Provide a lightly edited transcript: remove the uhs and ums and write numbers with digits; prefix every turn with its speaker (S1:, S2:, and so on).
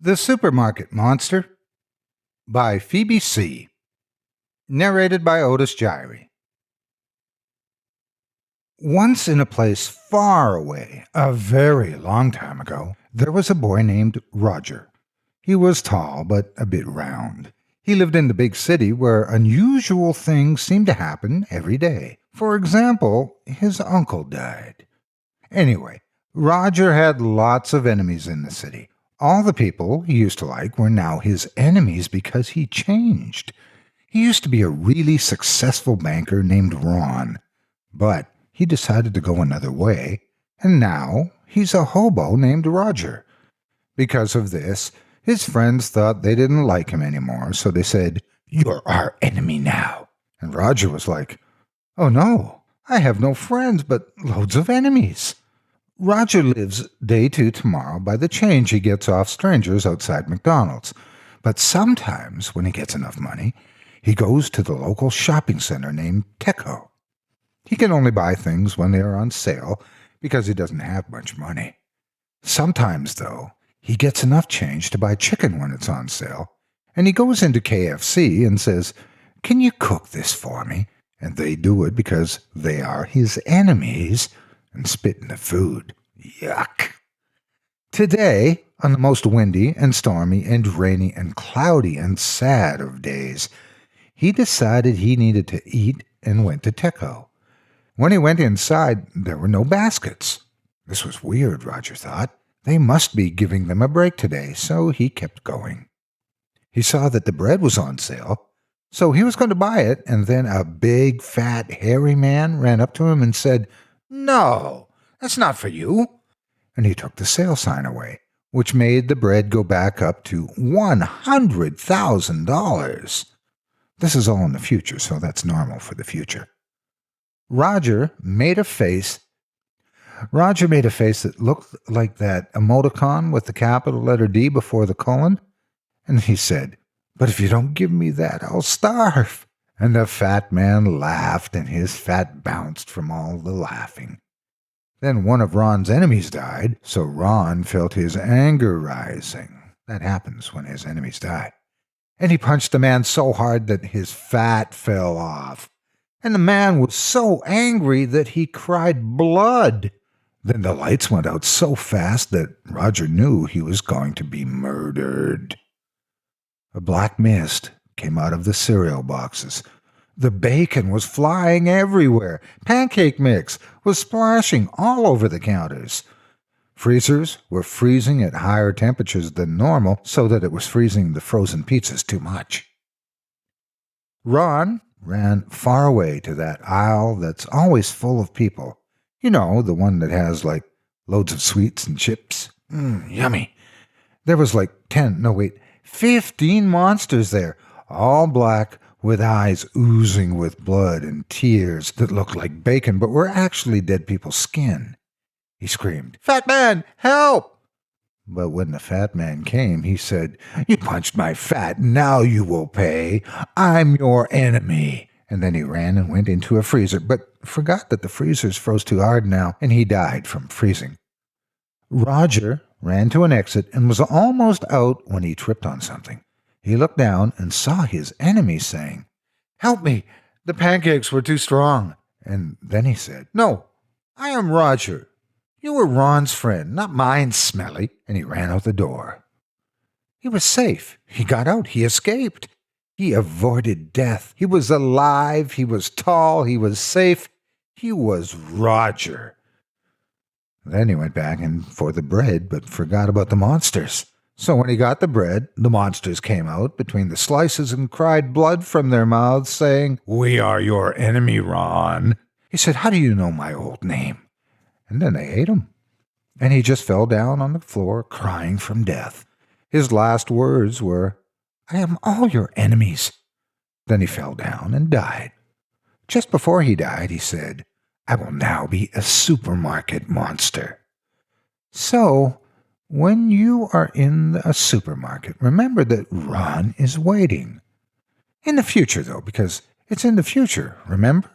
S1: The Supermarket Monster by Phoebe C. Narrated by Otis Jiry. Once in a place far away, a very long time ago, there was a boy named Roger. He was tall, but a bit round. He lived in the big city where unusual things seemed to happen every day. For example, his uncle died. Anyway, Roger had lots of enemies in the city. All the people he used to like were now his enemies because he changed. He used to be a really successful banker named Ron, but he decided to go another way, and now he's a hobo named Roger. Because of this, his friends thought they didn't like him anymore, so they said, "You're our enemy now." And Roger was like, "Oh no, I have no friends but loads of enemies." Roger lives day 2 tomorrow by the change he gets off strangers outside McDonald's. But sometimes, when he gets enough money, he goes to the local shopping center named Teco. He can only buy things when they are on sale because he doesn't have much money. Sometimes, though, he gets enough change to buy chicken when it's on sale, and he goes into KFC and says, "Can you cook this for me?" And they do it because they are his enemies, and spit in the food. Yuck. Today, on the most windy and stormy and rainy and cloudy and sad of days, he decided he needed to eat and went to Teco. When he went inside, there were no baskets. This was weird, Roger thought. They must be giving them a break today, so he kept going. He saw that the bread was on sale, so he was going to buy it, and then a big, fat, hairy man ran up to him and said, "No, that's not for you." And he took the sale sign away, which made the bread go back up to $100,000. This is all in the future, so that's normal for the future. Roger made a face that looked like that emoticon with the capital letter D before the colon, and he said, "But if you don't give me that, I'll starve." And the fat man laughed, and his fat bounced from all the laughing. Then one of Ron's enemies died, so Ron felt his anger rising. That happens when his enemies die. And he punched the man so hard that his fat fell off. And the man was so angry that he cried blood. Then the lights went out so fast that Roger knew he was going to be murdered. A black mist came out of the cereal boxes. The bacon was flying everywhere. Pancake mix was splashing all over the counters. Freezers were freezing at higher temperatures than normal, so that it was freezing the frozen pizzas too much. Ron ran far away to that aisle that's always full of people. You know, the one that has, loads of sweets and chips. Yummy. There was 15 monsters there, all black, with eyes oozing with blood and tears that looked like bacon but were actually dead people's skin. He screamed, "Fat man, help!" But when the fat man came, he said, "You punched my fat, now you will pay. I'm your enemy." And then he ran and went into a freezer, but forgot that the freezers froze too hard now, and he died from freezing. Roger ran to an exit and was almost out when he tripped on something. He looked down and saw his enemy saying, "Help me, the pancakes were too strong." And then he said, "No, I am Roger. You were Ron's friend, not mine, Smelly." And he ran out the door. He was safe. He got out. He escaped. He avoided death. He was alive. He was tall. He was safe. He was Roger. Then he went back in for the bread, but forgot about the monsters. So when he got the bread, the monsters came out between the slices and cried blood from their mouths, saying, "We are your enemy, Ron." He said, "How do you know my old name?" And then they ate him. And he just fell down on the floor, crying from death. His last words were, "I am all your enemies." Then he fell down and died. Just before he died, he said, "I will now be a supermarket monster." So, when you are in a supermarket, remember that Ron is waiting. In the future, though, because it's in the future, remember?